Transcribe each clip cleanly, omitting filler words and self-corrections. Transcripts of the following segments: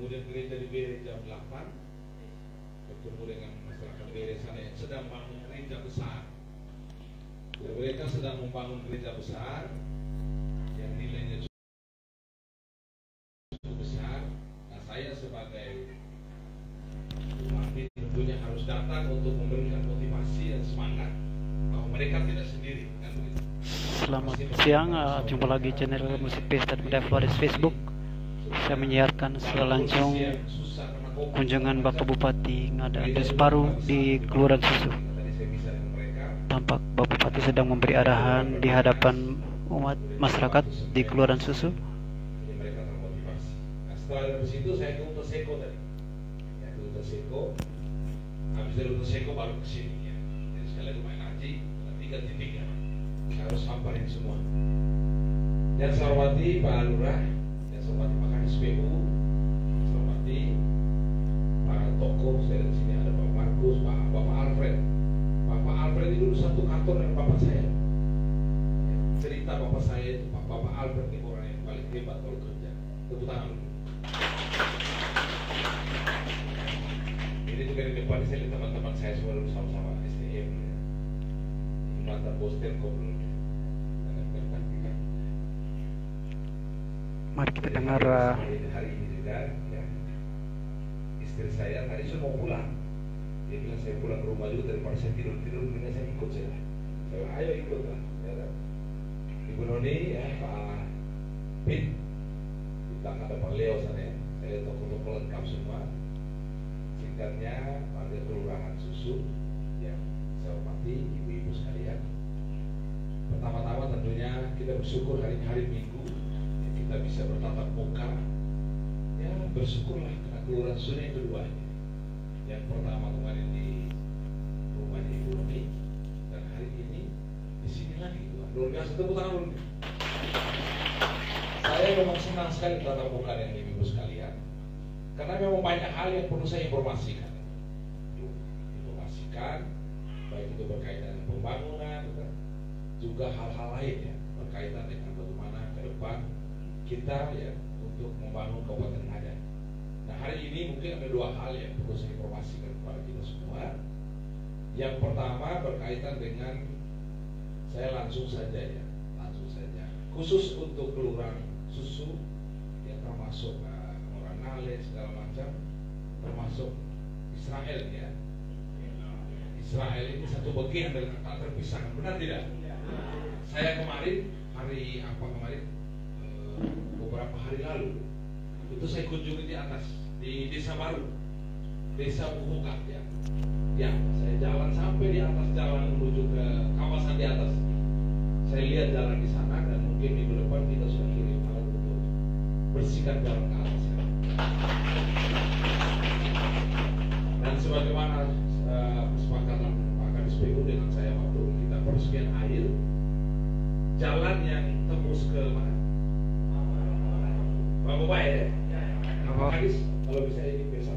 kemudian gereja di Bere jam 8, bertemu dengan masyarakat Bere sana yang sedang membangun gereja besar. Mereka sedang membangun gereja besar yang nilainya cukup besar. Nah, saya sebagai umat tentunya harus datang untuk memberikan motivasi dan semangat bahwa mereka tidak sendiri. Selamat siang, jumpa lagi channel Musik Pesta dan Budaya Flores Facebook. Saya menyiarkan secara langsung kunjungan Bapak Bupati Ngada Andres Paru di Kelurahan Susu. Tampak Bapak Bupati sedang memberi arahan di hadapan umat masyarakat di Kelurahan Susu. Setelah dari situ saya ke Utoseko tadi. Ya, ke Utoseko. Habis dari Utoseko baru ke sini ya. Jadi sekali lagi main haji, ada 3 titik ya. Saya harus hamparin semua. Yang saya hormati Pak Lurah, yang saya hormati Pak Kadis PU, saya hormati para tokoh. Saya di sini ada Pak Markus, Bapak Alfred. Bapak Alfred itu dulu satu kantor dengan Bapak saya. Cerita Bapak saya itu Bapak Alfred ini orang yang paling hebat kalau kerja. Tepuk tangan dulu. Ini juga di depan saya lihat teman-teman saya semua dulu sama-sama STM ya. Mantan poster dulu. Mari kita dengar hari ini juga ya. Istri saya tadi sudah mau pulang. Dia bilang saya pulang ke rumah juga daripada saya tidur-tidur, kemudian saya ikut saya. Saya ayo ikut lah. Ya, Ibu Noni ya, Pak Pin, di belakang ada Pak Leo sana ya. Saya tokoh-tokoh lengkap semua. Singkatnya pada Kelurahan Susu yang saya hormati ibu-ibu sekalian. Pertama-tama tentunya kita bersyukur hari ini hari Minggu ya, kita bisa bertatap muka. Ya bersyukurlah karena Kelurahan Susu yang kedua ini. Yang pertama kemarin di rumah Ibu Noni dan hari ini di sini lagi. Luar biasa, tepuk tangan dulu. Saya memang senang sekali bertatap muka dengan ibu-ibu sekalian karena memang banyak hal yang perlu saya informasikan. Informasikan baik itu berkaitan dengan pembangunan juga hal-hal lain ya berkaitan dengan bagaimana ke depan kita ya untuk membangun Kabupaten Ngada. Nah hari ini mungkin ada 2 hal yang perlu saya informasikan kepada kita semua. Yang pertama berkaitan dengan saya langsung saja ya, khusus untuk Kelurahan Susu ya termasuk Moranale segala macam, termasuk Israel ya. Israel ini satu bagian dari tak terpisahkan, benar tidak? Saya kemarin beberapa hari lalu itu saya kunjungi di atas di Desa Baru, Desa Buhuka ya. Ya, saya jalan sampai di atas jalan menuju ke kawasan di atas. Saya lihat jalan di sana dan mungkin minggu depan kita sudah kirim alat untuk bersihkan jalan ke atas. Dan sebagaimana kesepakatan Pak Kadis PU dengan saya waktu kita persediaan air, jalan yang tembus ke mana? Bapak Bapak ya? Pak Kadis, kalau bisa ini B1.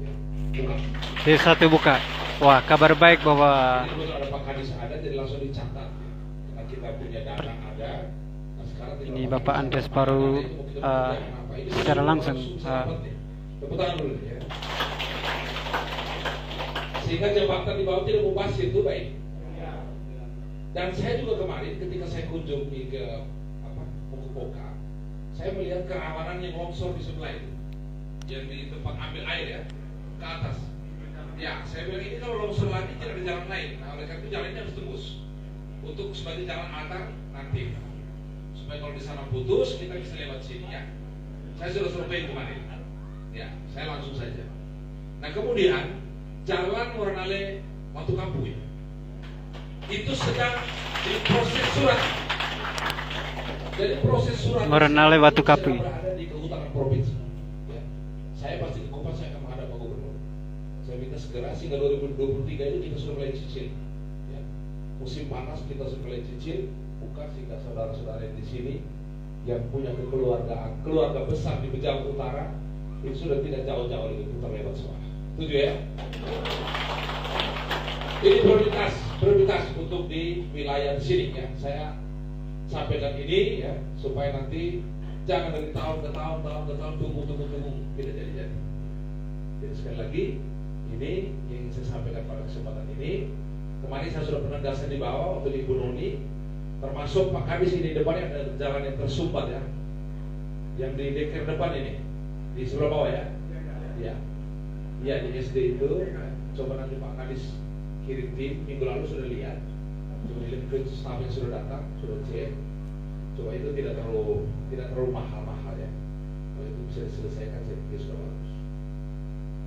Ya, buka. B1 buka. Wah, kabar baik bahwa jadi ada Pak Kadis ada, jadi langsung dicatat. Karena kita punya dana ada. Nah, sekarang ini Bapak Andres Paru secara langsung. Tepuk tangan dulu ya. Sehingga jembatan di bawah tidak mubazir itu baik. Dan saya juga kemarin ketika saya kunjungi ke Mukoka, saya melihat kerawanan yang longsor di sebelah itu, yang di tempat ambil air ya, ke atas. Ya, saya bilang ini kalau longsor lagi tidak ada jalan lain. Nah, oleh karena itu jalannya harus tembus untuk sebagai jalan antar nanti. Supaya kalau di sana putus kita bisa lewat sini ya. Saya sudah survei kemarin. Ya, saya langsung saja. Nah kemudian jalan Moranale Watu Kampu ya, itu sedang diproses surat. Jadi proses surat Moranale Watu Kampu berada di kehutanan provinsi. Ya. Saya pasti ke Kopas, saya akan menghadap Pak Gubernur. Saya minta segera sehingga 2023 itu kita sudah mulai cicil. Ya. Musim panas kita sudah mulai cicil, buka sehingga saudara-saudara di sini yang punya kekeluargaan, keluarga besar di Bejauh Utara itu sudah tidak jauh-jauh lagi putar lewat semua. Setuju ya? Ini prioritas untuk di wilayah sini ya. Saya sampaikan ini ya supaya nanti Jangan dari tahun ke tahun tunggu, tidak jadi. Jadi sekali lagi, ini yang saya sampaikan pada kesempatan ini. Kemarin saya sudah penegasan di bawah waktu di Ibu Noni, termasuk Pak Kadis ini depannya ada jalan yang tersumbat ya, yang di deker depan ini, di sebelah bawah ya. Iya di SD itu. Coba nanti Pak Kadis kirim tim, minggu lalu sudah lihat. Coba dilihat ke staff yang sudah datang, sudah cek. Coba itu tidak terlalu mahal ya. Kalau itu bisa diselesaikan, saya pikir sudah bagus.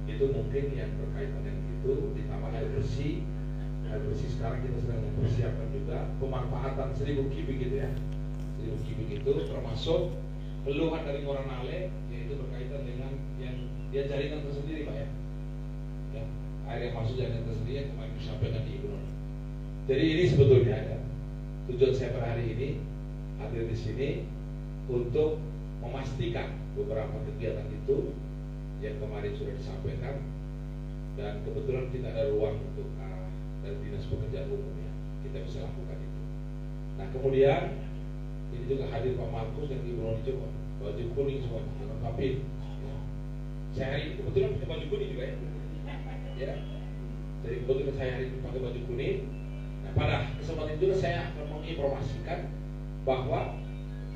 Itu mungkin yang berkaitan dengan itu. Ditambah air bersih sekarang kita sedang mempersiapkan juga pemanfaatan 1000 kubik gitu ya. 1000 kubik itu termasuk keluhan dari Moranale, yaitu berkaitan dengan yang dia jaringan tersendiri Pak ya. Air yang masuk jaringan tersendiri yang kemarin disampaikan di Ibu Noni. Jadi ini sebetulnya ya, tujuan saya pada hari ini hadir di sini untuk memastikan beberapa kegiatan itu yang kemarin sudah disampaikan, dan kebetulan kita ada ruang untuk dari Dinas Pekerjaan Umum ya, kita bisa lakukan itu. Nah kemudian ini juga hadir Pak Markus dan Ibu Noni coba baju kuning semua lengkapin. Ya. Saya hari ini kebetulan pakai baju kuning juga ya. Jadi kebetulan saya hari ini pakai baju kuning. Nah pada kesempatan itu saya akan menginformasikan bahwa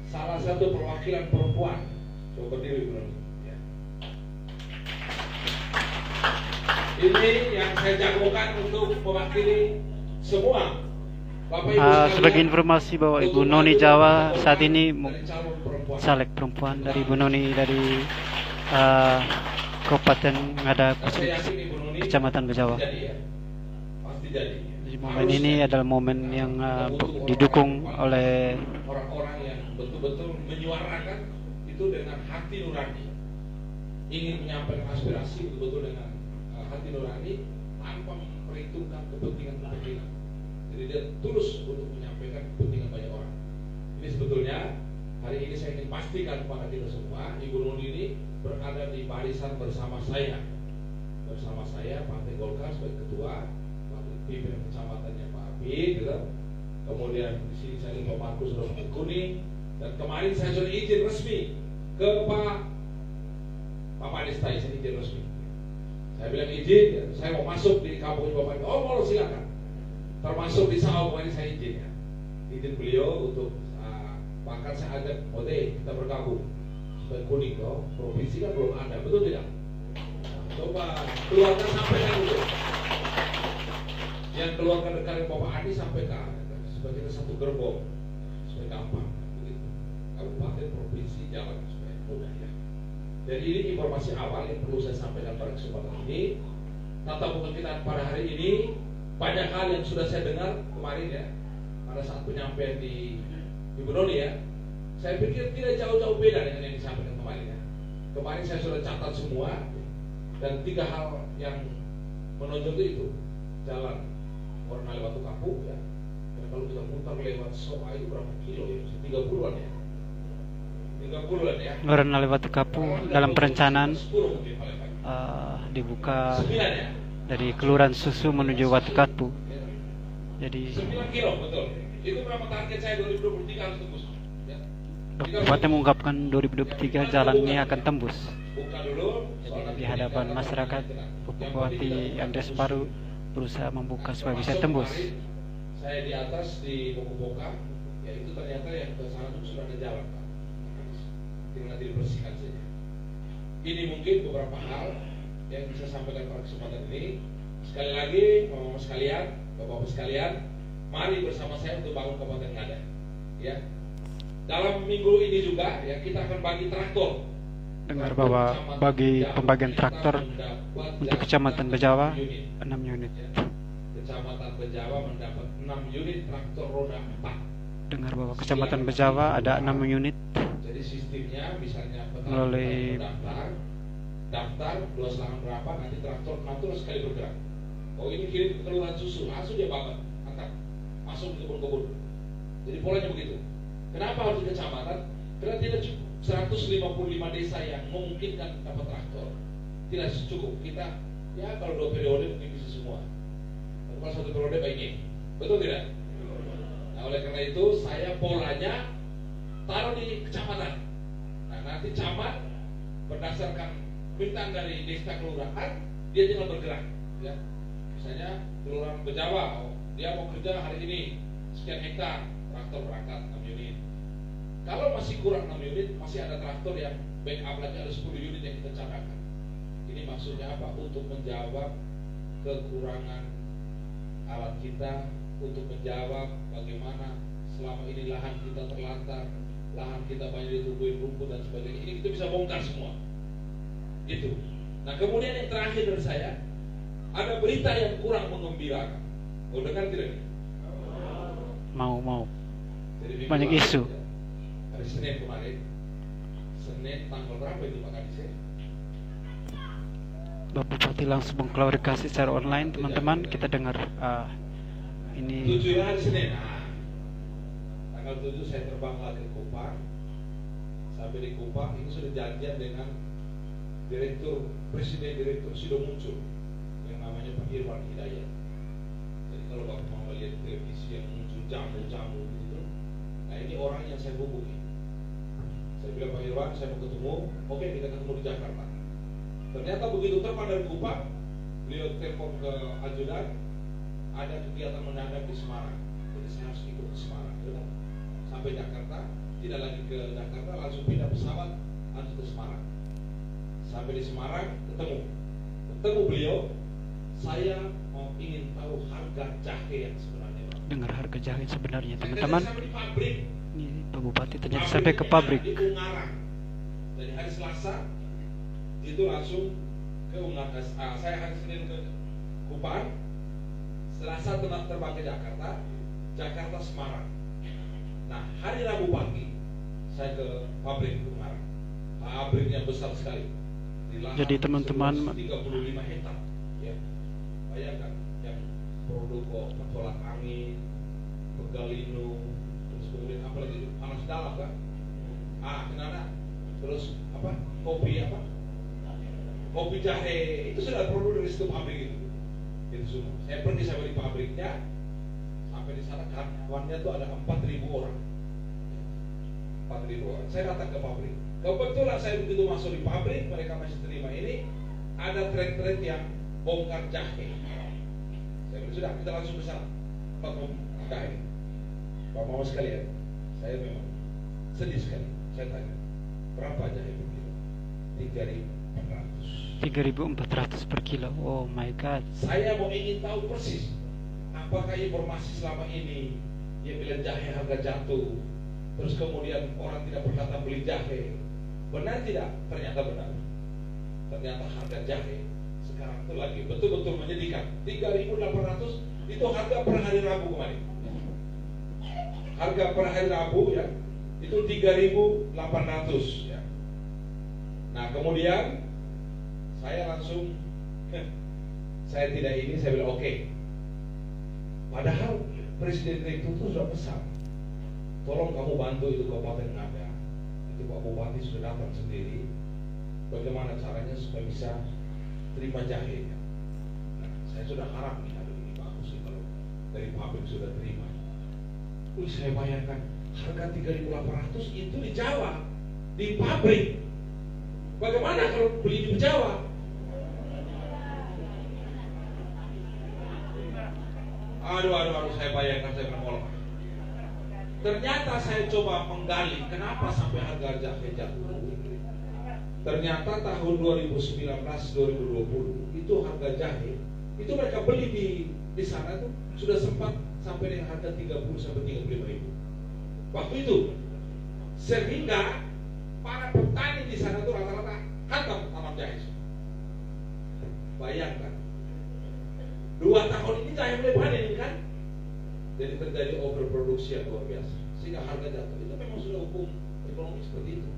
salah satu perwakilan perempuan, coba berdiri Ibu Noni. Ya. Ini yang saya jagokan untuk mewakili semua Bapak Ibu. Sebagai informasi bahwa Ibu Noni Jawa saat ini caleg perempuan dari Ibu Noni dari Kabupaten Ngada, Kecamatan Bejawa. Jadi momen ini adalah momen yang didukung oleh orang-orang yang betul-betul menyuarakan itu dengan hati nurani, ingin menyampaikan aspirasi betul-betul dengan hati nurani tanpa memperhitungkan kepentingan. Jadi dia tulus untuk menyampaikan kepentingan banyak orang. Ini sebetulnya hari ini saya ingin pastikan kepada kita semua, Ibu Noni ini berada di barisan bersama saya Partai Golkar sebagai ketua, pimpinan kecamatannya Pak Abi, gitu. Kemudian di sini saya Pak Markus sudah pakai kuning, dan kemarin saya sudah izin resmi ke Pak Adis Tay, saya izin resmi. Saya bilang izin, ya, saya mau masuk di kampung Bapak. Oh, mau silakan. Termasuk di Sao kemarin saya izin ya. Izin beliau untuk bahkan saya ajak, kita bergabung supaya kuning kok. Provinsi kan belum ada, betul tidak? Nah, coba keluarga sampaikan dulu. Yang keluarga dekat Bapak Adi sampaikan supaya kita satu gerbong, supaya gampang. Begitu. Kabupaten, provinsi, jalan supaya mudah ya. Jadi ini informasi awal yang perlu saya sampaikan pada kesempatan ini. Tata buka kita pada hari ini, banyak hal yang sudah saya dengar kemarin ya, pada saat penyampaian di Ibu Noni ya. Saya pikir tidak jauh-jauh beda dengan yang disampaikan kemarin ya. Kemarin saya sudah catat semua, dan 3 hal yang menonjol itu jalan Moranale Batu Kapu ya. Dan kalau kita mutar lewat Soa itu berapa kilo ya? 30-an ya. 30-an ya. Moranale Batu Kapu dalam perencanaan dibuka dari Kelurahan Susu menuju Batu Kapu. Jadi 9 kilo betul. Itu berapa target saya 2023 harus tembus. Ya. Bupati mengungkapkan 2023 jalannya akan tembus. Buka dulu. Jadi di hadapan masyarakat, Bupati Andres Paru berusaha membuka supaya bisa tembus. Saya di atas di Bokoboka, ya itu ternyata yang ke sana sudah ada jalan Pak. Tinggal nanti dibersihkan saja. Ini mungkin beberapa hal yang bisa sampaikan pada kesempatan ini. Sekali lagi, Bapak-Bapak sekalian, Bapak-Bapak sekalian, mari bersama saya untuk bangun Kabupaten Ngada. Ya. Dalam minggu ini juga ya kita akan bagi traktor. Dengar bahwa bagi pembagian traktor untuk Kecamatan Bejawa 6 unit. Kecamatan Bejawa mendapat 6 unit traktor roda 4. Dengar bahwa Kecamatan Bejawa ada 6 unit. Jadi sistemnya misalnya melalui daftar 2 selangan berapa, nanti traktor 6 terus sekali bergerak. Oh ini kirim ke Kelurahan Susu, langsung dia bangun, angkat, masuk ke kebun-kebun. Jadi polanya begitu. Kenapa harus di kecamatan? Karena tidak cukup 155 desa yang memungkinkan dapat traktor. Tidak cukup. Kita ya kalau 2 periode mungkin bisa semua. Tapi kalau 1 periode baiknya. Betul tidak? Nah oleh karena itu saya polanya taruh di kecamatan. Nah, nanti camat berdasarkan permintaan dari desa kelurahan, dia tinggal bergerak, ya. Misalnya kelurahan Bejawa, dia mau kerja hari ini sekian hektar, traktor berangkat 6 unit. Kalau masih kurang 6 unit, masih ada traktor yang backup lagi, ada 10 unit yang kita cadangkan. Ini maksudnya apa? Untuk menjawab kekurangan alat kita, untuk menjawab bagaimana selama ini lahan kita terlantar, lahan kita banyak ditumbuhin rumput dan sebagainya. Ini kita bisa bongkar semua. Gitu. Nah, kemudian yang terakhir dari saya, ada berita yang kurang mengembirakan. Mau dengar tidak? Mau. Jadi, banyak isu. Ya, hari Senin kemarin, Senin tanggal berapa itu Pak Kadis? Bapak Bupati langsung mengklarifikasi secara online, teman-teman. Kita dengar ini 7 hari Senin. Nah, tanggal 7 saya terbang lagi ke Kupang. Sampai di Kupang ini sudah janjian dengan Presiden Direktur Sido muncul yang namanya Pak Irwan Hidayat. Jadi kalau Bapak mau lihat televisi yang muncul jamu-jamu gitu, nah ini orang yang saya hubungi. Saya bilang, Pak Irwan, saya mau ketemu. Oke, kita ketemu di Jakarta. Ternyata begitu terbang dari Kupang, beliau telepon ke ajudan, ada kegiatan mendadak di Semarang. Jadi saya harus ikut ke Semarang. Betul? Sampai Jakarta, tidak lagi ke Jakarta, langsung pindah pesawat langsung ke Semarang. Sampai di Semarang, ketemu beliau. Saya mau ingin tahu harga jahe yang sebenarnya. dengar harga jahe sebenarnya, Saya teman-teman. sampai di pabrik. Ini Pak Bupati ternyata sampai ke pabrik. Di Ungaran. Jadi hari Selasa itu langsung ke Ungaran. Saya hari Senin ke Kupang, Selasa terbang ke Jakarta, Jakarta Semarang. Nah, hari Rabu pagi saya ke pabrik Ungaran. Pabriknya besar sekali. Jadi teman-teman, 35 hektar, ya. Bayangkan yang produk tolak angin, pegalino, terus kemudian apa lagi? Panas dalam kan? Kenana, terus apa? Kopi jahe itu sudah produk dari situ pabrik itu. Itu semua. Saya pergi sampai di pabriknya, sampai di sana karyawannya tuh ada 4.000 orang. 4.000 orang. Saya datang ke pabrik. Kebetulan saya begitu masuk di pabrik, mereka masih terima ini, ada trek-trek yang bongkar jahe. Saya bilang, sudah, kita langsung ke sana. Pak jahe. Pak Mama sekalian, saya memang sedih sekali. Saya tanya, berapa jahe per kilo? 3.400 per kilo. Oh my god. Saya mau ingin tahu persis, apakah informasi selama ini yang bilang jahe harga jatuh, terus kemudian orang tidak pernah datang beli jahe, benar tidak? Ternyata benar. Ternyata harga jahe sekarang itu lagi betul-betul menyedihkan. 3.800 itu harga per hari Rabu kemarin. Harga per hari Rabu ya, itu 3.800 ya. Nah, kemudian saya langsung saya tidak ini, saya bilang oke. Padahal Presiden itu sudah pesan, tolong kamu bantu itu Kabupaten Ngada. Itu Pak Bupati sudah datang sendiri. Bagaimana caranya supaya bisa terima jahe? Nah, saya sudah harap nih, aduh ini bagus sih kalau dari pabrik sudah terima. Saya bayangkan harga 3.800 itu di Jawa, di pabrik. Bagaimana kalau beli di Jawa? Aduh, saya bayangkan, saya menolak. Ternyata saya coba menggali kenapa sampai harga jahe jatuh. Ternyata tahun 2019-2020 itu harga jahe itu mereka beli di sana tuh sudah sempat sampai dengan harga 30 sampai 35 ribu. Waktu itu sehingga para petani di sana tuh rata-rata hantam tanam jahe. Bayangkan 2 tahun ini jahe mulai panen kan? Jadi terjadi overproduksi yang luar biasa sehingga harga jatuh. Itu memang sudah hukum ekonomi seperti itu.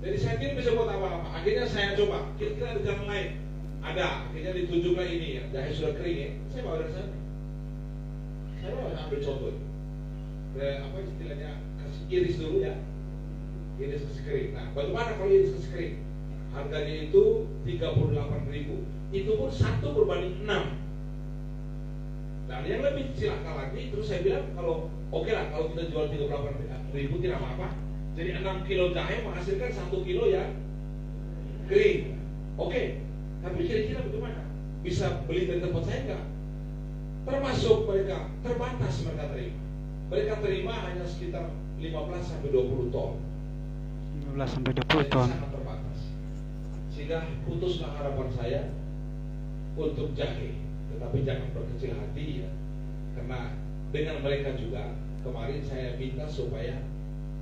Jadi saya tidak bisa buat apa-apa. Akhirnya saya coba, kira-kira ada jalan lain. Ada, akhirnya ditunjuklah ini ya, jahe sudah kering ya. Saya bawa dari sana. Saya bawa ambil contoh. Apa istilahnya, kasih iris dulu ya. Iris kasih kering. Nah, bagaimana kalau iris kasih kering? Harganya itu 38.000. Itu pun 1 berbanding 6. Dan yang lebih silahkan lagi, terus saya bilang kalau oke lah kalau kita jual 38.000 tidak apa-apa. Jadi 6 kilo jahe menghasilkan 1 kilo yang kering. Oke, tapi kira-kira bagaimana? Bisa beli dari tempat saya enggak? Termasuk mereka terbatas mereka terima. Mereka terima hanya sekitar 15 sampai 20 ton. 15 sampai 20 ton. Sangat terbatas. Sehingga putuslah harapan saya untuk jahe. Tetapi jangan berkecil hati ya. Karena dengan mereka juga kemarin saya minta supaya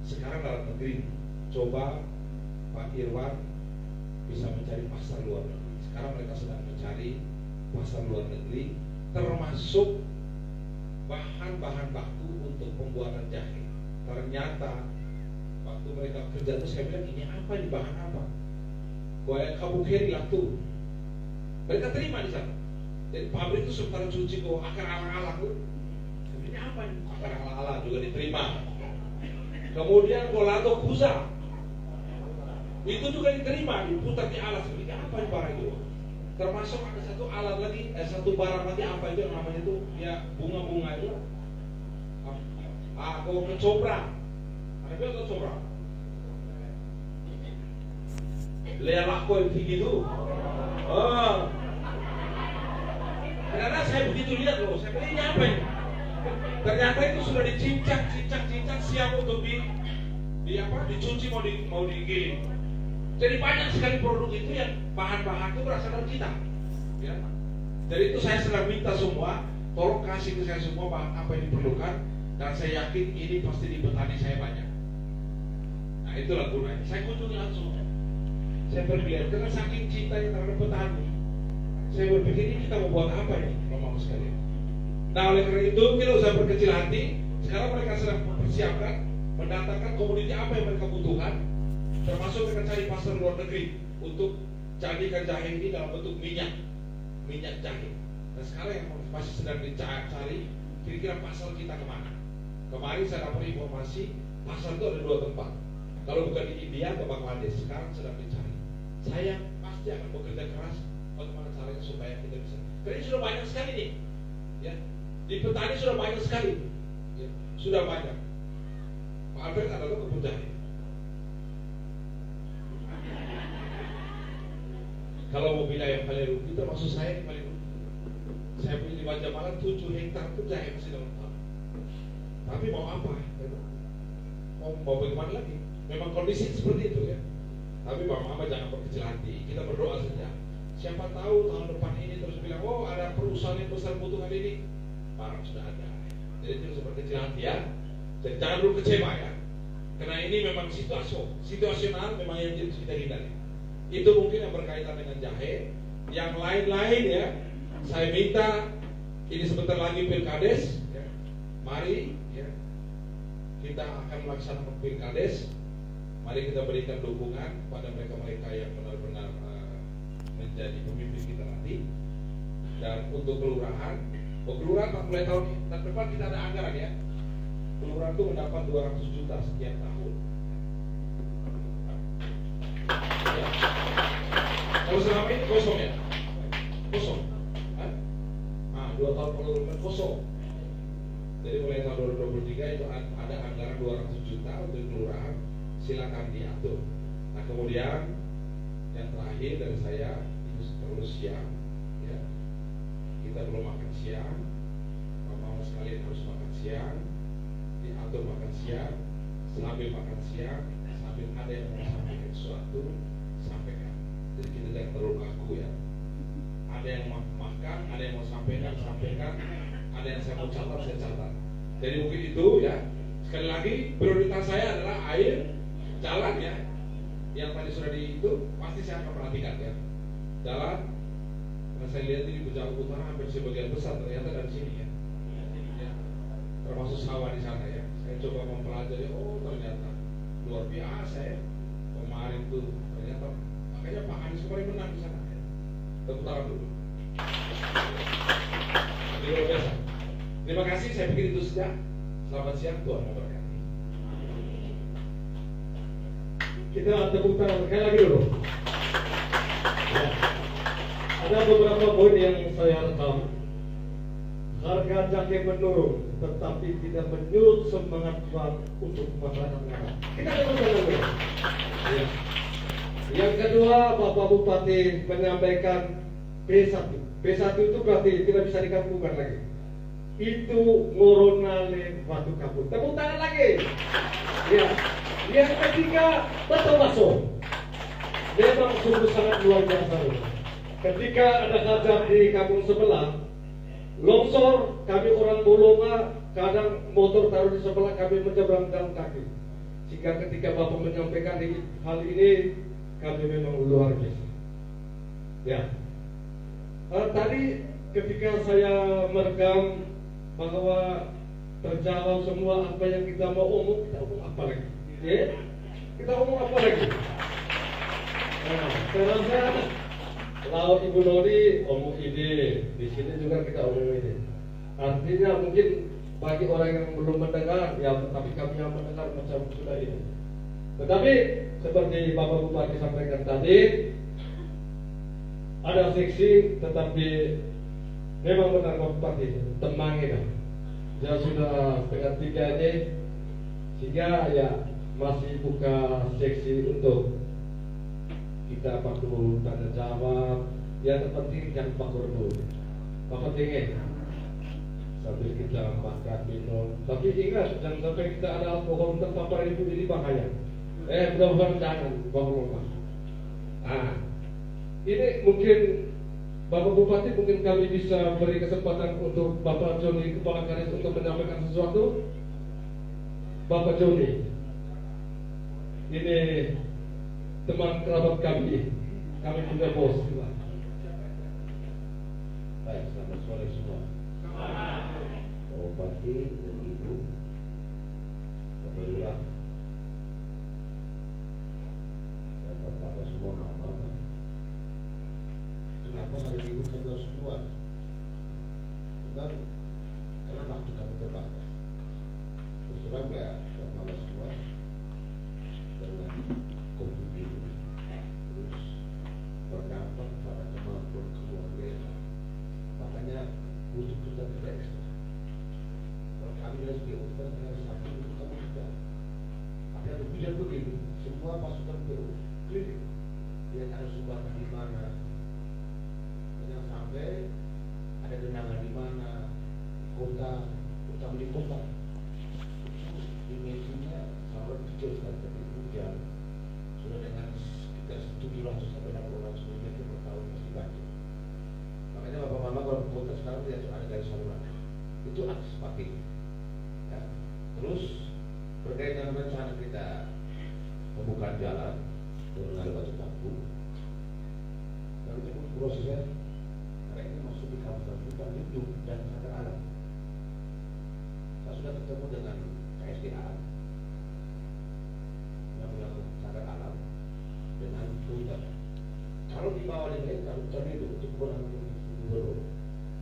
sekarang dalam negeri coba Pak Irwan bisa mencari pasar luar negeri. Sekarang mereka sedang mencari pasar luar negeri, termasuk bahan-bahan baku untuk pembuatan jahe. Ternyata waktu mereka kerja itu saya bilang, ini apa, ini bahan apa? Kayak kabukeri lah tuh. Mereka terima di sana. Jadi pabrik itu sementara cuci kok akar ala-ala tuh. Ini apa ini? Akar ala-ala juga diterima. Kemudian Colado Kuza itu juga diterima, diputar di alat. Ini apa ini barang itu? Termasuk ada satu alat lagi, satu barang lagi apa itu namanya itu? Ya bunga-bunga itu. Kalau kecobra, ada betul cobra. Lelak kok yang begitu. Karena saya begitu lihat loh, saya bilang ini apa ini? Ternyata itu sudah dicincang siap untuk dicuci mau digiling. Jadi banyak sekali produk itu yang bahan-bahan itu berasal dari kita. Ya. Jadi itu saya sedang minta semua, tolong kasih ke saya semua bahan apa yang diperlukan, dan saya yakin ini pasti di petani saya banyak. Nah itulah gunanya. Saya kunjungi langsung. Saya berpikir karena saking cintanya terhadap petani. Saya berpikir ini kita mau buat apa ini, Bapak sekalian. Nah oleh karena itu kita usah berkecil hati. Sekarang mereka sedang mempersiapkan mendatangkan komoditi apa yang mereka butuhkan, termasuk mereka cari pasar luar negeri untuk jadikan jahe ini dalam bentuk minyak jahe. Dan sekarang yang masih sedang dicari kira-kira pasar kita kemana. Kemarin saya dapat informasi pasar itu ada 2 tempat. Kalau bukan di India atau Bangladesh, sekarang sedang dicari. Saya pasti akan bekerja keras bagaimana caranya supaya kita bisa. Karena ini sudah banyak sekali nih, ya. Di petani sudah banyak sekali, ya. Sudah banyak. Pak Albert adalah kebun jahe. Kalau mau wilayah Kaliru, kita maksud saya di Kaliru. Saya punya di Banjarmasin 7 hektar itu jahe masih dalam tanah. Tapi mau apa? Mau bagaimana lagi? Memang kondisi seperti itu ya. Tapi Bapak Mama jangan berkecil hati. Kita berdoa saja. Siapa tahu tahun depan ini terus bilang, oh ada perusahaan yang besar butuh kali ini. Barang sudah ada. Jadi terus berkecil hati ya. Jadi jangan dulu kecewa ya. Karena ini memang situasional memang yang kita hindari. Itu mungkin yang berkaitan dengan jahe. Yang lain-lain ya, saya minta ini sebentar lagi Pilkades ya. Mari ya, kita akan melaksanakan Pilkades. Mari kita berikan dukungan pada mereka-mereka yang benar-benar menjadi pemimpin kita nanti. Dan untuk kelurahan 40 tahun depan kita ada anggaran ya. Kelurahan itu mendapat 200 juta setiap tahun. Ya. Kalau selama ini kosong ya, kosong. 2 tahun pengeluaran kosong. Jadi mulai tahun 2023 itu ada anggaran 200 juta untuk kelurahan. Silakan diatur. Nah kemudian yang terakhir dari saya itu terus siang, ya. Kita belum makan siang, mama sekalian harus makan siang, diatur makan siang, sambil makan siang, sambil ada yang mau sampaikan sesuatu, sampaikan. Jadi kita jangan terlalu kaku ya. Ada yang makan, ada yang mau sampaikan, ada yang saya mau catat, saya catat. Jadi mungkin itu ya. Sekali lagi prioritas saya adalah air, jalan ya, yang tadi sudah itu pasti saya akan perhatikan ya. Jalan, karena saya lihat ini Bejauh Utara hampir sebagian besar ternyata dari sini ya. Ya. Termasuk sawah di sana ya. Saya coba mempelajari, oh ternyata luar biasa ya. Kemarin tuh ternyata makanya Pak Anies kemarin menang di sana ya. Tepuk tangan dulu. Luar biasa. Terima kasih, saya pikir itu saja. Selamat siang, Tuhan memberkati. Kita tepuk tangan sekali lagi dulu. Ya. Ada beberapa poin yang saya rekam. Harap harga jagung menurun, tetapi tidak menyurut semangat jual untuk masyarakat menengah. Kita teruskan dulu. Ya. Yang kedua, Bapak Bupati menyampaikan P1. P1 itu berarti tidak bisa dikampungkan lagi. Itu ngoronale batu kapur. Tepuk tangan lagi. Ya. Yang ketiga, Beto Baso. Memang sungguh sangat luar biasa. Ketika ada hajat di kampung sebelah, longsor, kami orang Bolonga, kadang motor taruh di sebelah, kami menyeberang jalan kaki. Sehingga ketika Bapak menyampaikan hal ini, kami memang luar biasa. Ya. Tadi ketika saya merekam bahwa terjawab semua apa yang kita mau omong, kita omong apa lagi? Ya? Kita omong apa lagi? Nah, saya rasa laut Ibu Nori omong ide, di sini juga kita omong ide. Artinya mungkin bagi orang yang belum mendengar, ya tapi kami yang mendengar macam sudah ini. Tetapi seperti Bapak Bupati sampaikan tadi, ada seksi, tetapi memang benar Bapak Bupati temangin. Ya sudah setengah 3 ini, sehingga ya masih buka seksi untuk kita perlu tanda jawab. Yang terpenting jangan pakur dulu. Bapak tinggi sambil kita makan minum. Tapi ingat jangan sampai kita ada alkohol terpapar itu, ini bahaya. Mudah-mudahan jangan bawa. Ini mungkin Bapak Bupati, mungkin kami bisa beri kesempatan untuk Bapak Joni Kepala Kadis untuk menyampaikan sesuatu. Bapak Joni, ini teman kerabat kami punya bos. Baik, selamat sore semua. Bapak Bupati dan Ibu, Bapak Lurah, dan Bapak semua nama. Kenapa hari Minggu kami harus keluar? Benar, karena waktu kami terbatas. Terus terang ya, Bapak semua dengan COVID ini, terus berdampak pada kemampuan keluarga. Makanya butuh kita kerja ekstra. Kalau kami harus diukur dengan satu itu kami sudah. Tapi ada bilang begini, semua pasukan PU keliling. Dia harus sumbangan di mana, yang sampai ada genangan di mana, di kota, utama di kota. Dimensinya sangat kecil sekali, tapi hujan sudah dengan sekitar 700 sampai 600 meter per tahun masih banjir. Makanya Bapak Mama kalau ke kota sekarang tidak ada garis saluran, itu antisipatif. Ya. Terus berkait dengan rencana kita membuka jalan dengan batu kampung, lalu itu prosesnya karena ini masuk di kawasan hutan lindung dan cagar alam. Saya sudah ketemu dengan KSDA yang melakukan cagar alam dengan hutan. Kalau dibawa di mereka hutan itu untuk kewenangan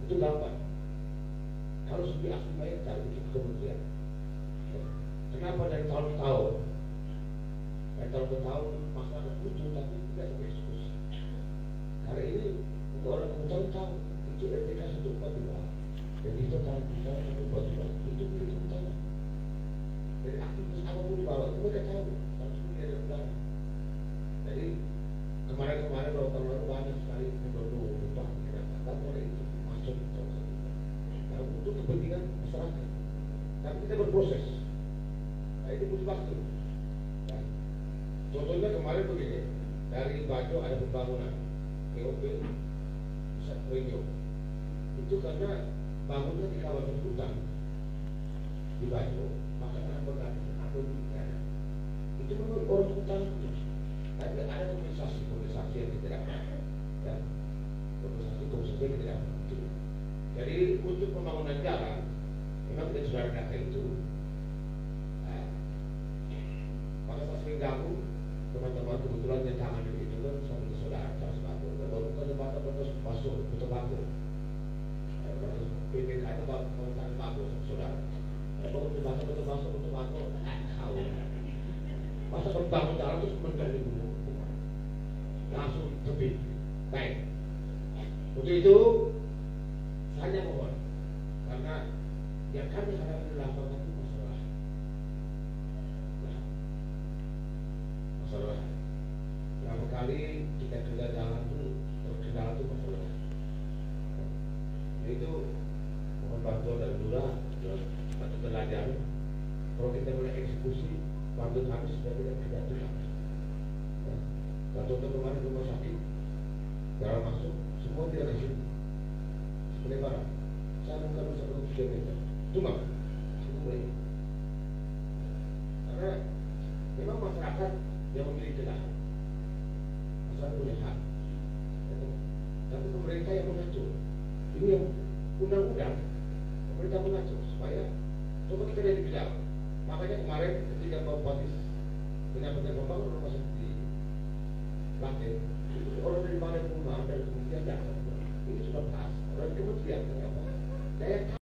itu gampang. Kalau sudah asli mereka itu kementerian. Kenapa dari tahun ke tahun? Dari tahun ke tahun masyarakat butuh tapi tidak eksekusi. Karena ini untuk orang hutan tahu itu RTK 142. Jadi itu tahun kita 142 itu milik hutan. Jadi aktivitas apapun dibawa itu mereka tahu. Harus punya ada udara. Jadi kemarin-kemarin kalau tahun lalu banyak sekali penduduk hutan. Laporan itu masuk nah, untuk kepentingan masyarakat. Tapi kita berproses. Nah, ini butuh waktu. Nah, contohnya kemarin begini, dari Bajo ada pembangunan POP Pusat Renyo. Itu karena bangunnya di kawasan hutan di Bajo, maka ada berganti atau tidak. Itu memang orang hutan. Tapi ada kompensasi yang tidak ada. Ya. Kompensasi tidak ada. Jadi untuk pembangunan jalan memang tidak sudah ada itu. Nah, pada saat sering gabung teman-teman kebetulan yang tangan itu kan sama saudara Charles Bago. Baru kan jembatan terus masuk betul Bago. PPK itu Charles Bago saudara. Baru jembatan betul masuk betul Bago. Tahu. Masa berbangun jalan terus menjadi langsung tepi. Baik. Untuk itu saya mohon Karena yang kami hadapi di lapangan itu masalah berapa kali kita kerja jalan itu terkendala itu masalah. Itu mohon bantuan dari Lurah atau belajar. Kalau kita boleh eksekusi, bantu kami sudah tidak kerja juga. Contoh kemarin rumah sakit, jalan masuk, semua tidak di sini. Seperti barang, saya bukan satu kilometer, cuma semua ini. Karena memang masyarakat yang memiliki lahan, masyarakat punya hak. Tapi pemerintah yang mengatur. Ini yang undang-undang pemerintah mengatur supaya coba kita dari bidang. Makanya kemarin ketika Pak Bupati menyampaikan membangun rumah sakit di Klaten, orang dari mana pun dari kemudian datang. Ini sudah pas. Orang kemudian kenapa? Daya